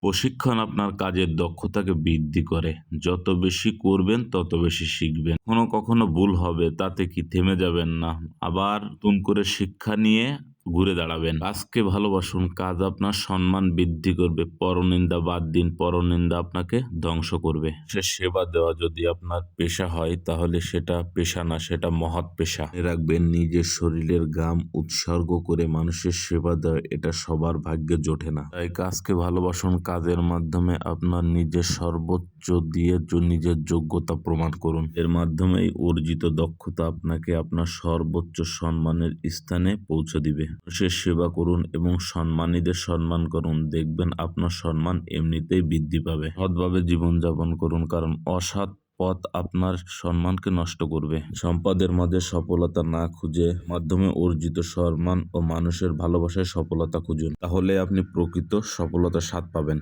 প্রশিক্ষণ আপনার কাজের দক্ষতাকে বৃদ্ধি করে। যত বেশি করবেন তত বেশি শিখবেন। কখনো কখনো ভুল হবে, তাতে কি থেমে যাবেন না, আবার নতুন করে শিক্ষা নিয়ে ঘুরে দাঁড়াবেন। কাজকে ভালোবাসুন, কাজ আপনার সম্মান বৃদ্ধি করবে। পরনিন্দা বাদ দিন, পরনিন্দা আপনাকে ধ্বংস করবে। সে সেবা দেওয়া যদি আপনার পেশা হয়, তাহলে সেটা পেশা না, সেটা মহৎ পেশা। মনে রাখবেন, নিজের শরীরের ঘাম উৎসর্গ করে মানুষের সেবা দেওয়া, এটা সবার ভাগ্যে জোটে না। তাই কাজকে ভালোবাসুন, কাজের মাধ্যমে আপনার নিজের সর্বোচ্চ দিয়ে নিজের যোগ্যতা প্রমাণ করুন। এর মাধ্যমেই অর্জিত দক্ষতা আপনাকে আপনার সর্বোচ্চ সম্মানের স্থানে পৌঁছে দিবে। মানুষের সেবা করুন এবং সম্মানীদের সম্মান করুন, দেখবেন আপনার সম্মান এমনিতেই বৃদ্ধি পাবে। সৎভাবে জীবনযাপন করুন, কারণ অসৎ পথ আপনার সম্মানকে নষ্ট করবে। সম্পদের মাঝে সফলতা না খুঁজে মাধ্যমে অর্জিত সম্মান ও মানুষের ভালোবাসায় সফলতা খুঁজুন, তাহলে আপনি প্রকৃত সফলতার স্বাদ পাবেন।